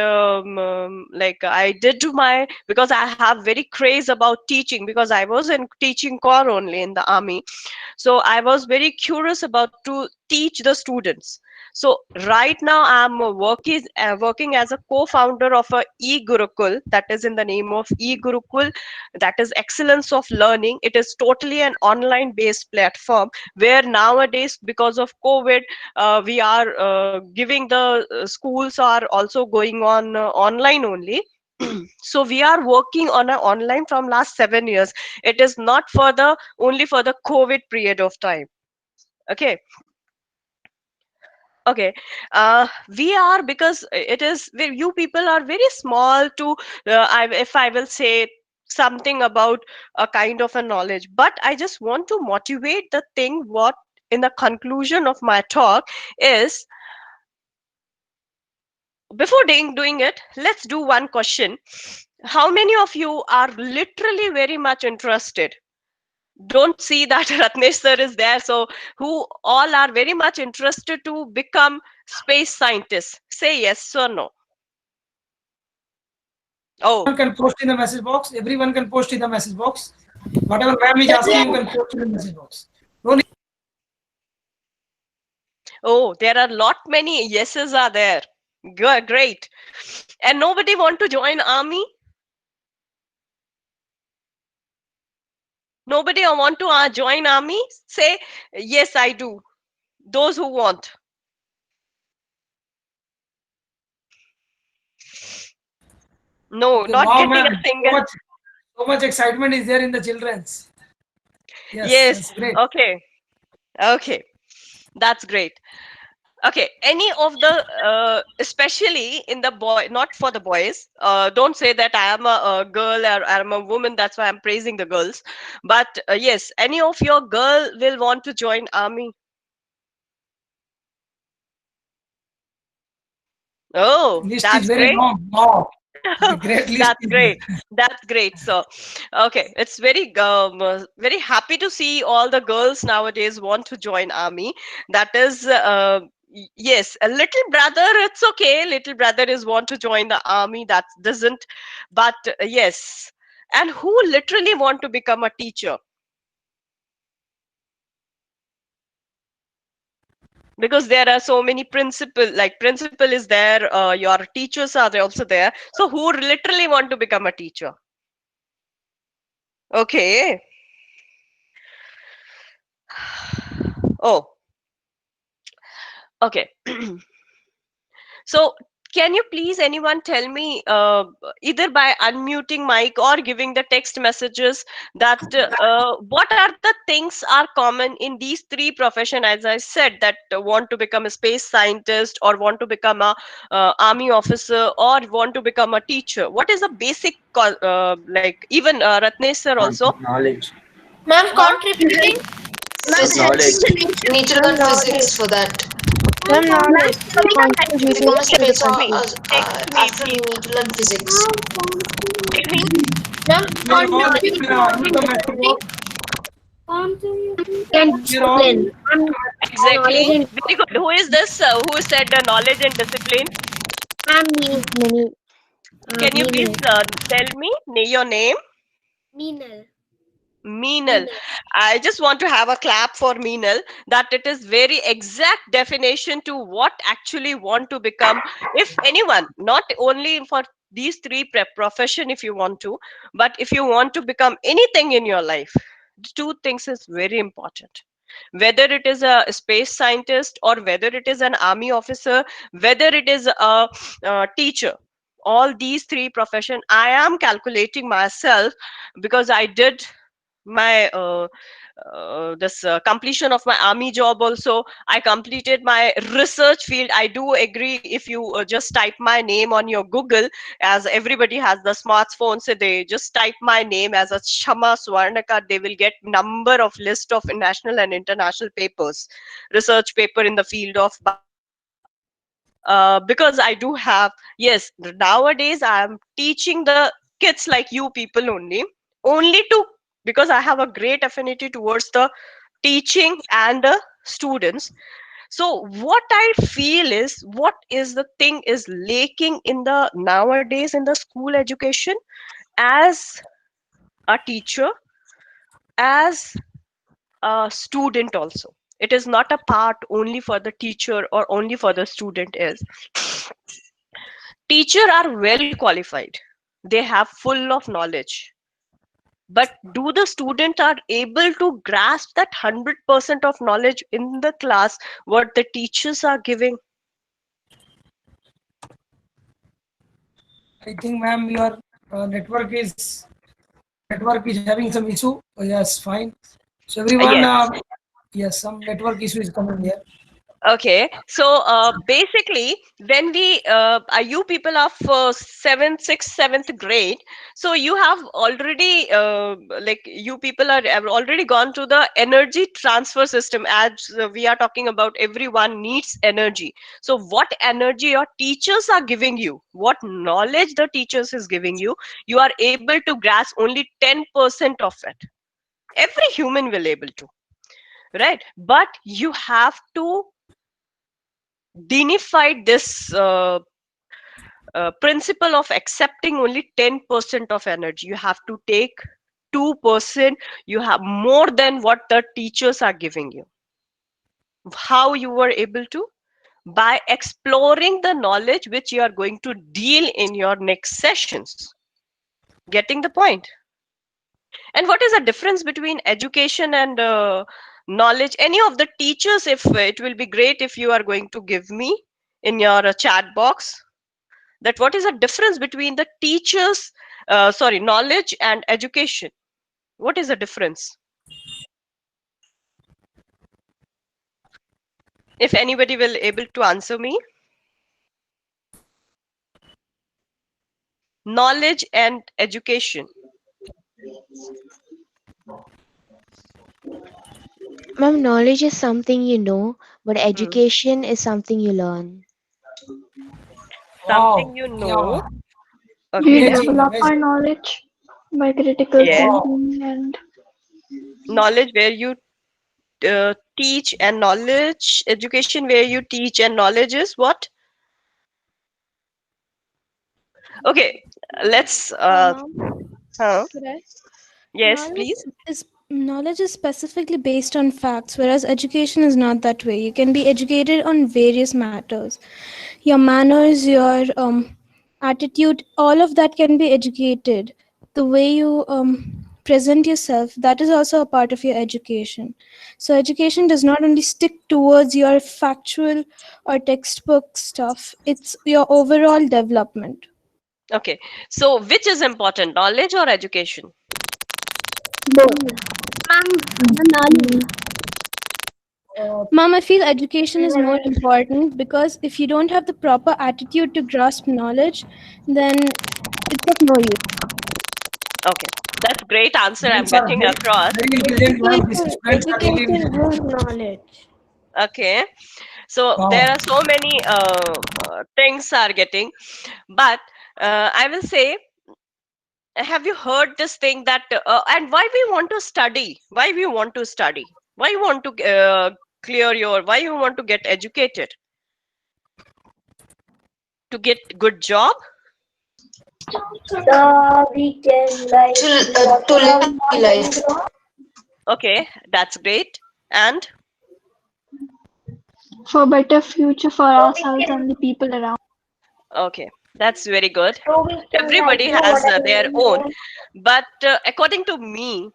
like I did my, because I have very craze about teaching, because I was in teaching corps only in the army. So I was very curious about to teach the students. So right now I'm working as a co-founder of a e-Gurukul, that is in the name of e-Gurukul, that is excellence of learning. It is totally an online based platform where nowadays because of COVID we are giving the schools are also going on online only. So we are working on an online from last 7 years. It is not for the only for the COVID period of time. Okay. Okay, we are, because it is you people are very small to if I will say something about a kind of a knowledge, but I just want to motivate the thing. What in the conclusion of my talk is, before doing it, let's do one question. How many of you are literally very much interested don't see that Ratnesh sir is there. So who all are very much interested to become space scientists? Say yes or no. Oh. Everyone can post in the message box. Everyone can post in the message box. Whatever ma'am is asking, you can post in the message box. No need. Oh, there are lot many yeses are there. Good, great. And nobody want to join army? Nobody want to join army? Say yes, I do. Those who want. No, Okay, not wow, getting ma'am. a single. So much excitement is there in the children's. Yes, Yes. that's great. Okay. Okay. That's great. Okay, any of the especially in the boy, not for the boys, don't say that I am a girl or I am a woman, that's why I'm praising the girls. But yes, any of your girl will want to join army? Oh, List is that's very great. long. Wow. Okay, great list That's is great. there. That's great. So, okay, it's very happy to see all the girls nowadays want to join army. That is, yes, a little brother. It's okay. Little brother is want to join the army. That doesn't. But yes, and who literally want to become a teacher? Because there are so many principal is there, your teachers are there also there, so who literally want to become a teacher? Okay. Oh, okay. So can you please anyone tell me, either by unmuting mic or giving the text messages, that what are the things are common in these three profession, as I said, that want to become a space scientist or want to become a army officer or want to become a teacher? What is the basic like even Ratnesh sir also? Knowledge. Ma'am, contributing. Knowledge. You need to learn physics for that. Ma'am, knowledge. To become a space Text me, astronaut, please. you need to learn physics. Text me. Ma'am, Clear all. You can use the message box. Clear all. Exactly. Very good. Who is this? Who said knowledge and discipline? Many. Can you please tell me your name? Meenal. Meenal. I just want to have a clap for Meenal, that it is very exact definition to what actually want to become. If anyone, not only for these three profession, if you want to, but if you want to become anything in your life, two things is very important. Whether it is a space scientist or whether it is an army officer, whether it is a teacher, all these three profession, I am calculating myself because I did my this completion of my army job also. I completed my research field. I do agree, if you just type my name on your Google, as everybody has the smartphone, so they just type my name as a Shama Swarnaka, they will get number of list of national and international papers, research paper in the field of because I do have, yes, nowadays I am teaching the kids like you people only to, because I have a great affinity towards the teaching and the students. So what I feel is, what is the thing is lacking in the nowadays in the school education, as a teacher, as a student also. It is not a part only for the teacher or only for the student. Is teacher are well qualified, they have full of knowledge, but do the student are able to grasp that 100% of knowledge in the class what the teachers are giving? I think, ma'am, your network is having some issue. Oh, yes, fine. So everyone, Yes. yes, some network issue is coming here. Okay, so basically when we you people of 7th 6th 7th grade, so you have already like you people have already gone to the energy transfer system, as we are talking about everyone needs energy. So what energy your teachers are giving you, what knowledge the teachers is giving you, you are able to grasp only 10% of it. Every human will able to, right? But you have to denify this principle of accepting only 10% of energy. You have to take 2%. You have more than what the teachers are giving you. How you were able to? By exploring the knowledge which you are going to deal in your next sessions. Getting the point? And what is the difference between education and knowledge? Any of the teachers, if it will be great if you are going to give me in your chat box, that what is the difference between the teachers, knowledge and education? What is the difference? If anybody will able to answer me. Knowledge and education. Ma'am, knowledge is something you know, but education is something you learn. Something you know. We Okay. develop our knowledge by critical Yes. thinking and Knowledge where you teach, and knowledge, education where you teach, and knowledge is what? Okay, let's Could I? yes, please. Knowledge is specifically based on facts, whereas education is not that way. You can be educated on various matters. Your manners, your attitude, all of that can be educated. The way you present yourself, that is also a part of your education. So education does not only stick towards your factual or textbook stuff, it's your overall development. Okay, so which is important, knowledge or education? Mom, I feel education is more important because if you don't have the proper attitude to grasp knowledge, then it's of no use. Okay, that's great answer I'm Students are getting very, across. very intelligent, ma'am. These students are really Education intelligent. was knowledge. Okay, so Wow. there are so many things are getting, but I will say, have you heard this thing that and why we want to study? Why we want to study? Why you want to clear your? Why you want to get educated? To get good job? We can like To live life. Okay, that's great. And for better future for ourselves and the people around. okay, that's very good. so we can Everybody like do has whatever their we own, want. but according to me,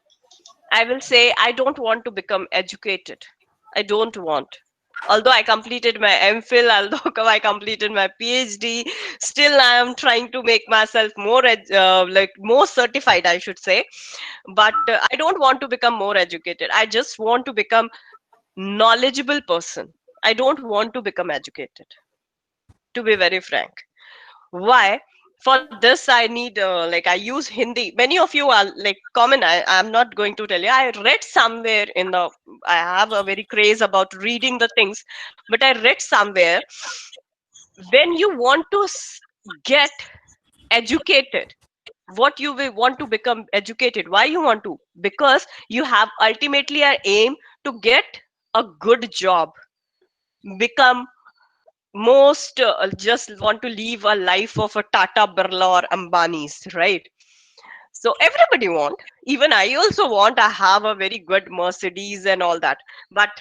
I will say I don't want to become educated. I don't want. Although I completed my MPhil, although I completed my PhD, still I am trying to make myself more like more certified, I should say. But I don't want to become more educated. I just want to become knowledgeable person. I don't want to become educated, to be very frank. Why? For this I need like I use Hindi. Many of you are like common. I'm not going to tell you. I read somewhere in the, I have a very craze about reading the things, but I read somewhere, when you want to get educated, what you will want to become educated, why you want to? Because you have ultimately an aim to get a good job, become most just want to live a life of a Tata, Birla or Ambani's, right? So everybody want, even I also want, I have a very good Mercedes and all that. But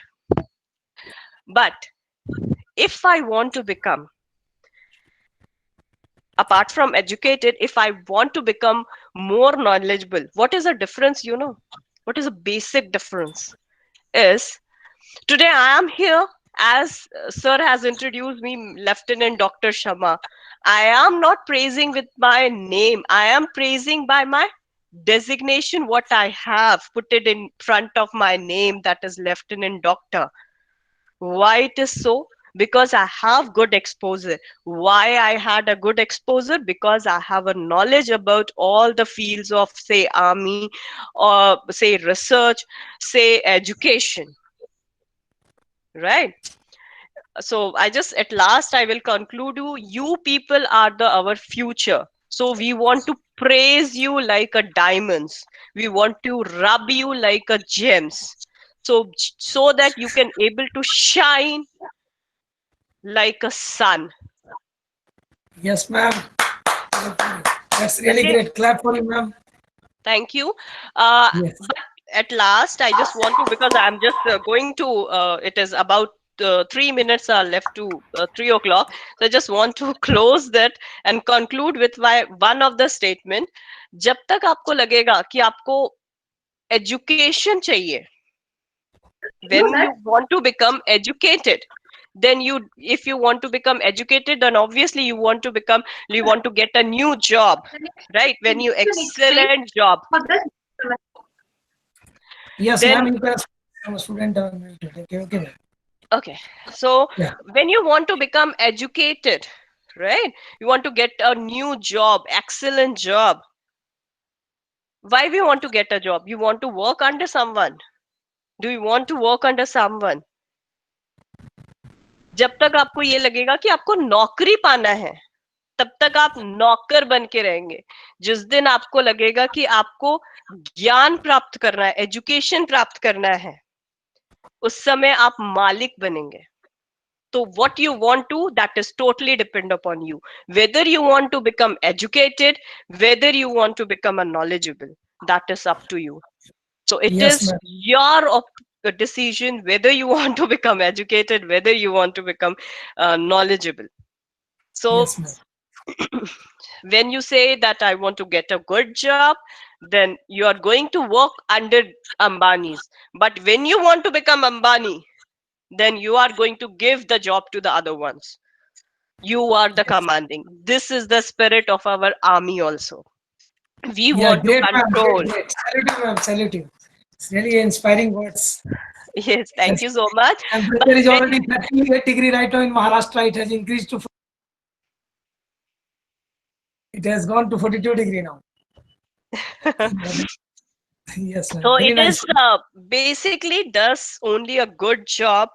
if I want to become, apart from educated, if I want to become more knowledgeable, what is the difference, you know? What is a basic difference? Is today I am here, as sir has introduced me, Lieutenant Dr. Sharma. I am not praising with my name. I am praising by my designation, what I have put it in front of my name, that is Lieutenant Doctor. Why it is so? Because I have good exposure. Why I had a good exposure? Because I have a knowledge about all the fields of, say, army, or say research, say education, right? So I just, at last I will conclude you, you people are the our future. So we want to praise you like a diamonds. We want to rub you like a gems. So that you can able to shine like a sun. Yes, ma'am. That's really Okay. great. Clap for you, ma'am. Thank you. Yes. But at last, I just want to, because I'm just going to, it is about 3 minutes are left to 3 o'clock. So I just want to close that and conclude with one of the statement. जब तक आपको लगेगा कि आपको education चाहिए, when you want to become educated, then if you want to become educated, then obviously you want to get a new job, right? When you excellent job, Yes, then ma'am. You can ask. I'm a student. Okay, ma'am. okay, so Yeah. when you want to become educated, right, you want to get a new job, excellent job. Why we want to get a job? You want to work under someone? Do you want to work under someone? जब तक आपको ये लगेगा कि आपको नौकरी पाना है, तब तक आप नौकर बन के रहेंगे. जिस दिन आपको लगेगा कि आपको ज्ञान प्राप्त करना है, एजुकेशन प्राप्त करना है, उस समय आप मालिक बनेंगे. So what you want to, that is totally depend upon you. Whether you want to become educated, whether you want to become a knowledgeable, that is up to you. So it Yes, is ma'am. your decision whether you want to become educated, whether you want to become knowledgeable. So Yes, ma'am. when you say that I want to get a good job, then you are going to work under Ambani's. But when you want to become Ambani, then you are going to give the job to the other ones. You are the commanding. This is the spirit of our army also. We want to Great, ma'am. control. Great. Salute you, ma'am. Salute you. It's really inspiring words. Yes, thank you so much. Temperature is already 38 degree right now in Maharashtra. It has increased to. It has gone to 42 degree now. Yes, ma'am. So Very it nice. is basically does only a good job.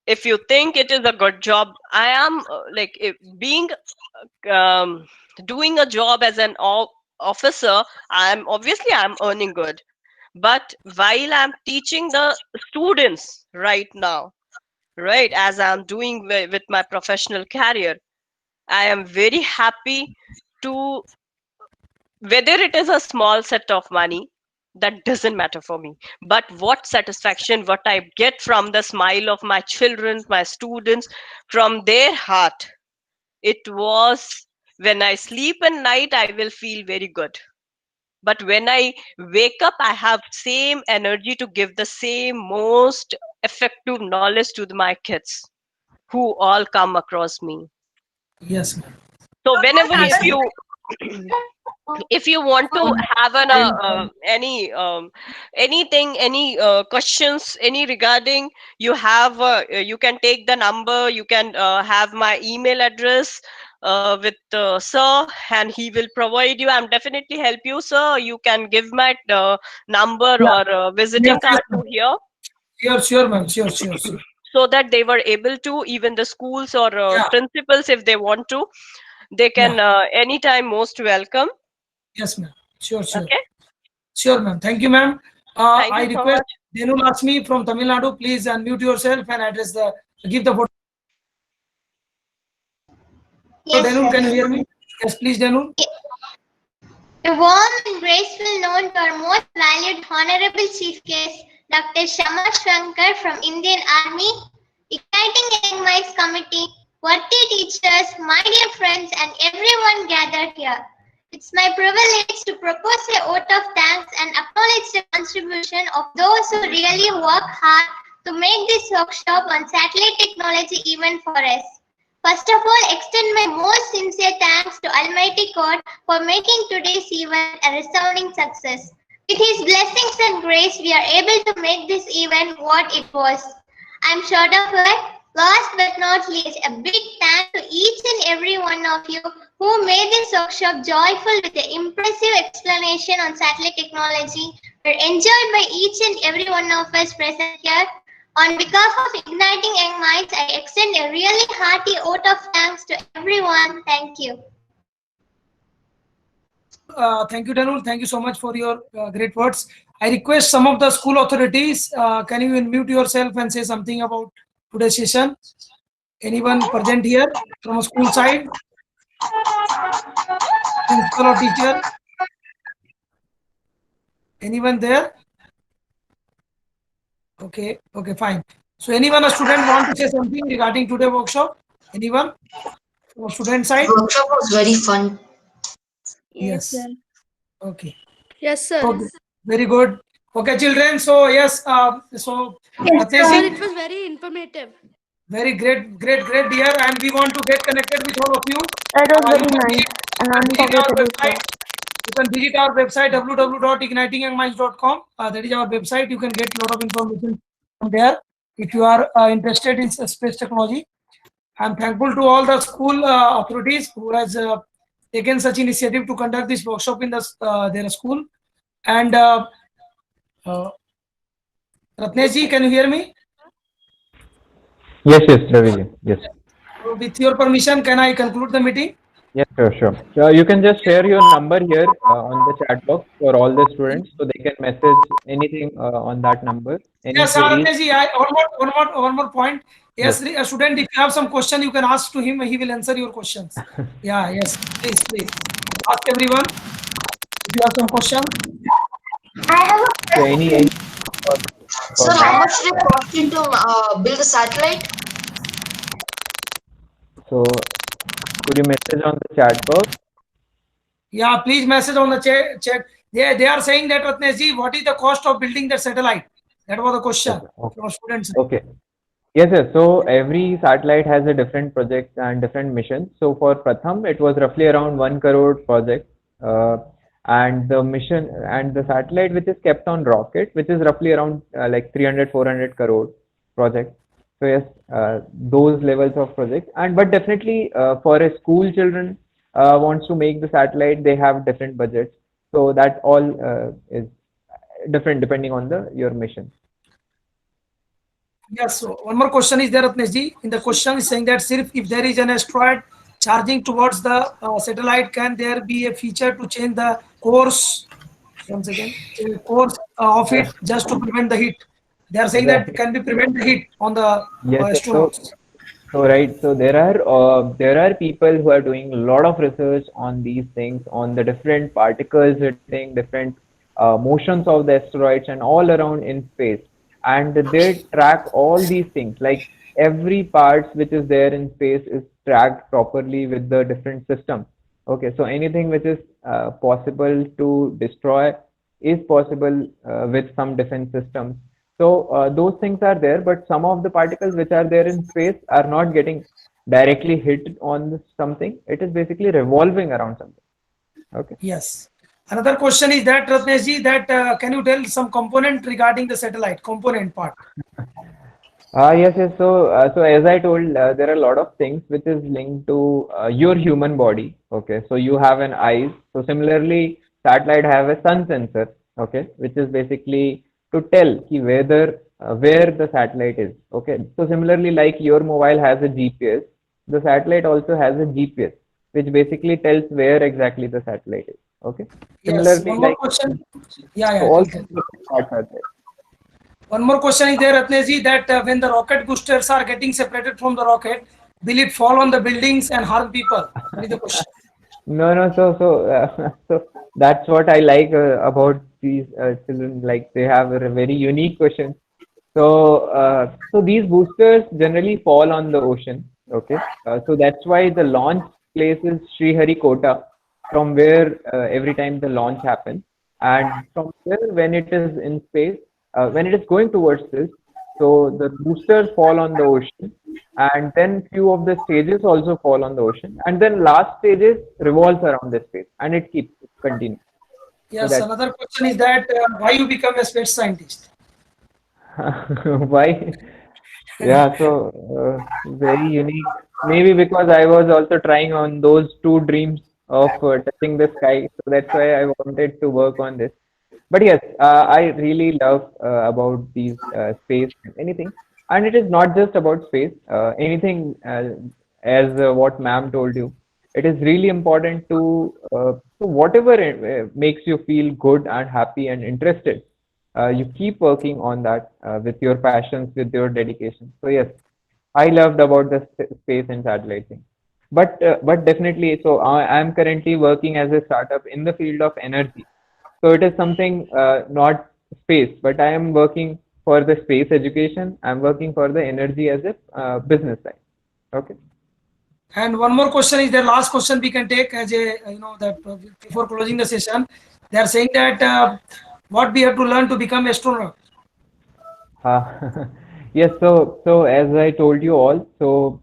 If you think it is a good job, I am being doing a job as an officer. I'm earning good, but while I'm teaching the students right now, right, as I'm doing with my professional career, I am very happy to, whether it is a small set of money, that doesn't matter for me, but what satisfaction what I get from the smile of my children, my students, from their heart, it was, when I sleep at night I will feel very good, but when I wake up I have same energy to give the same most effective knowledge to my kids who all come across me. Yes, ma'am. So whenever Yes, if you want to have any questions, any regarding, you have you can take the number, you can have my email address with sir, and he will provide you. I'm definitely help you, sir. You can give my number or visiting card to here, Sure, ma'am. Sure. so that they were able to, even the schools or principals, if they want to, they can anytime most welcome. Yes, ma'am. Sure. Okay. Sure, ma'am. Thank you, ma'am. Thank I you so request much. Denu Lakshmi from Tamil Nadu, please unmute yourself and give the photo. Yes, Denu, sir. can you hear me? Yes, please, Denu. A warm and graceful note to our most valued Honorable Chief Guest, Dr. Shama Shankar from Indian Army, Igniting Young Minds Committee, worthy teachers, my dear friends, and everyone gathered here. It's my privilege to propose a vote of thanks and acknowledge the contribution of those who really work hard to make this workshop on satellite technology event for us. First of all, extend my most sincere thanks to Almighty God for making today's event a resounding success. With His blessings and grace, we are able to make this event what it was. I'm short of word. Last but not least, a big thanks to each and every one of you who made this workshop joyful with an impressive explanation on satellite technology, were enjoyed by each and every one of us present here. On behalf of Igniting Young Minds, I extend a really hearty vote of thanks to everyone. Thank you. Thank you, Tanul. Thank you so much for your great words. I request some of the school authorities, can you unmute yourself and say something about today's session? Anyone present here from a school side? Principal or teacher? Anyone there? Okay, okay, fine. So anyone, a student, want to say something regarding today's workshop? Anyone from student side? Workshop was very fun. Yes. sir. Okay. Yes, sir. Okay. Very good. Okay, children. So yes. So Ratnesh, It was very informative. very great, dear. And we want to get connected with all of you. That was very You can nice and visit our unforgettable. website. You can visit our website www.ignitingyoungminds.com. That is our website. You can get a lot of information from there if you are interested in space technology. I'm thankful to all the school authorities who has taken such initiative to conduct this workshop in their school. And Ratnesh ji, can you hear me? Yes, Ravi. Yes. With your permission, can I conclude the meeting? Yes, sure. So you can just share your number here on the chat box for all the students, so they can message anything on that number. Any Yes, queries? Ratnesh ji, one more point. Yes, student, if you have some question, you can ask to him. He will answer your questions. Yeah, yes, please. Ask everyone if you have some question. So any Sir, how much did it cost you to build a satellite? So could you message on the chat box? Yeah, please message on the chat. They are saying that, Ratnesh ji, what is the cost of building the satellite? That was the question from students. Okay. Yes. So every satellite has a different project and different mission. So for Pratham, it was roughly around 1 crore project. And the mission and the satellite which is kept on rocket, which is roughly around like 300-400 crore project. So yes, those levels of projects. And but definitely for a school children wants to make the satellite, they have different budgets. So that all is different depending on your mission. Yes, so one more question is there, Ratnesh ji. In the question is saying that if there is an asteroid charging towards the satellite, can there be a feature to change the course? Once again, course of it just to prevent the heat. They are saying that can be prevent the heat on the astronauts. So right, so there are people who are doing a lot of research on these things, on the different particles hitting different motions of the asteroids and all around in space, and they track all these things. Like every part which is there in space is tracked properly with the different systems. Okay, so anything which is possible to destroy is possible with some defense systems. So those things are there, but some of the particles which are there in space are not getting directly hit on something. It is basically revolving around something. Okay. Yes. Another question is that, Ratnesh ji, that can you tell some component regarding the satellite component part? Yes. So as I told, there are a lot of things which is linked to your human body. Okay. So you have an eye. So similarly, satellite have a sun sensor. Okay, which is basically to tell whether where the satellite is. Okay. So similarly, like your mobile has a GPS, the satellite also has a GPS, which basically tells where exactly the satellite is. Okay. Yes. One more question. Yeah. So all parts are there. One more question is there, Ratnesh ji, that when the rocket boosters are getting separated from the rocket, will it fall on the buildings and harm people? That is the question. No. So that's what I like about these children. Like they have a very unique question. So these boosters generally fall on the ocean. Okay. So that's why the launch place is Sriharikota, from where every time the launch happens, and from there when it is in space, when it is going towards this, so the boosters fall on the ocean, and then few of the stages also fall on the ocean, and then last stages revolves around the space, and it keeps continuing. Yes. So another question is that why you become a space scientist? Why? Yeah. So very unique. Maybe because I was also trying on those two dreams of touching the sky, so that's why I wanted to work on this. But yes, I really love about these space and anything, and it is not just about space. Anything as what ma'am told you, it is really important to So whatever makes you feel good and happy and interested, you keep working on that with your passions, with your dedication. So yes, I loved about the space and satellite thing. But definitely, so I am currently working as a startup in the field of energy. So it is something not space, but I am working for the space education. I'm working for the energy as a business side. Okay. And one more question is the last question we can take as a that before closing the session. They are saying that what we have to learn to become astronaut. Yes, so as I told you all, so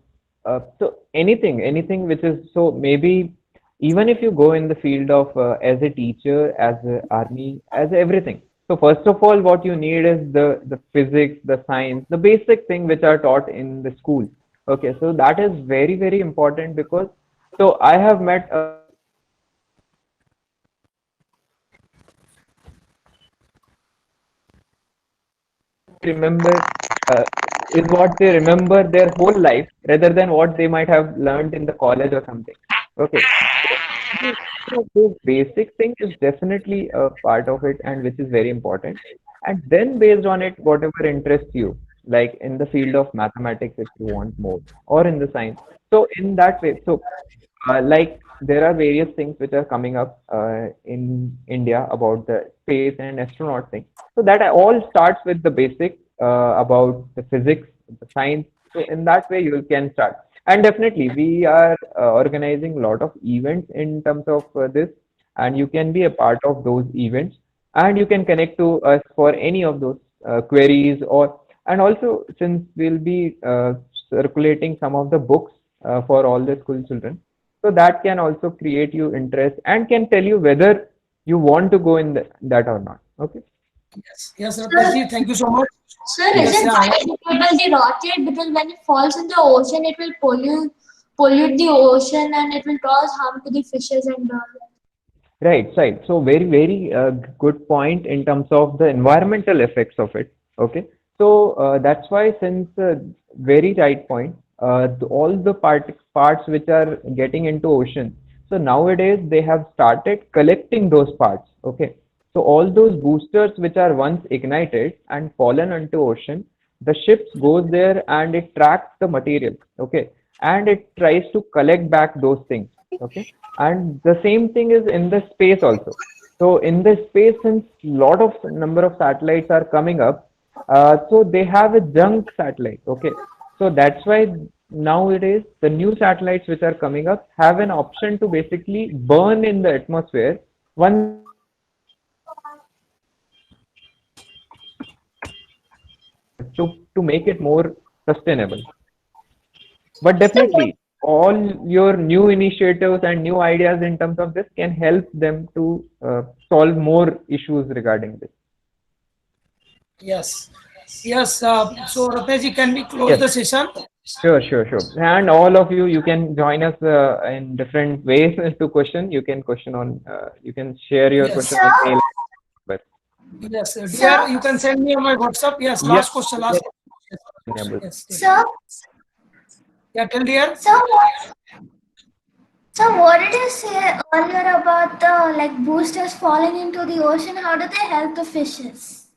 anything which is, so maybe even if you go in the field of as a teacher, as a army, as everything. So first of all, what you need is the physics, the science, the basic thing which are taught in the school. Okay, so that is very, very important, because so I have met remember is what they remember their whole life rather than what they might have learned in the college or something. Okay. So the basic thing is definitely a part of it, and which is very important. And then based on it, whatever interests you, like in the field of mathematics, if you want more, or in the science. So in that way, so like there are various things which are coming up in India about the space and astronaut thing. So that all starts with the basic about the physics, the science. So in that way, you can start. And definitely, we are organizing a lot of events in terms of this, and you can be a part of those events, and you can connect to us for any of those queries, or and also since we'll be circulating some of the books for all the school children, so that can also create you interest and can tell you whether you want to go in that or not. Okay. Yes, Ratnaji, thank you so much. Sir, Yes, is it yeah. biodegradable, the rocket? Because when it falls in the ocean, it will pollute the ocean, and it will cause harm to the fishes and all. Right, right. So very, very good point in terms of the environmental effects of it. Okay. So that's why, since very right point, all the parts which are getting into ocean. So nowadays they have started collecting those parts. Okay. So all those boosters which are once ignited and fallen into ocean, the ships goes there and it tracks the material. Okay. And it tries to collect back those things. Okay. And the same thing is in the space also. So in the space, since lot of number of satellites are coming up, so they have a junk satellite. Okay. So that's why nowadays the new satellites which are coming up have an option to basically burn in the atmosphere one to make it more sustainable. But definitely, all your new initiatives and new ideas in terms of this can help them to solve more issues regarding this. Yes. Yes. So Ratnaji, can we close the session? Sure, sure, sure. And all of you, you can join us in different ways to question. You can question on, you can share your question on mail. But Yes, dear, you can send me on my WhatsApp. Yes, last question. Last question. Yes, Sir, yeah, tell dear. so what did you say earlier about the boosters falling into the ocean? How do they help the fishes?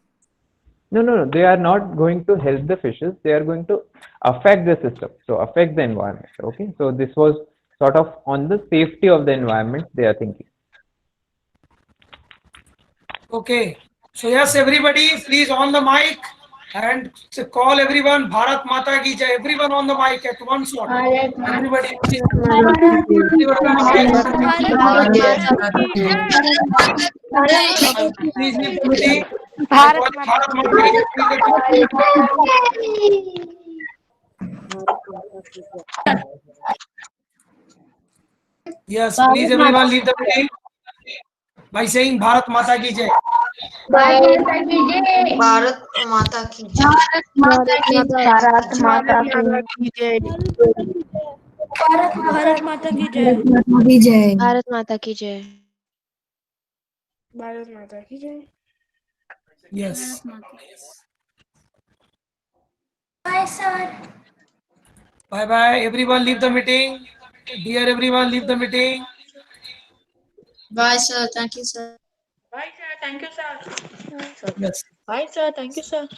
no, they are not going to help the fishes. They are going to affect the system, so affect the environment. Okay, so this was sort of on the safety of the environment they are thinking. Okay, so yes, everybody, please on the mic and call everyone. Bharat Mata Ki Jai. Everyone on the mic at one shot. Everybody, please. Please leave the meeting. Bharat Mata Ki Jai. Yes, please everyone leave the meeting by saying Bharat Mata Ki Jai. Bharat Mata ki jai. Bharat Mata ki Jai. Bharat Mata ki jai. Bharat Mata ki jai. Bharat Mata ki jai. Bharat Mata ki jai. Yes. Bye, sir. Bye bye. Everyone leave the meeting. Dear everyone, leave the meeting. Bye, sir. Thank you, sir. Bye, sir. Thank you, sir. Yes. Bye, sir. Thank you, sir.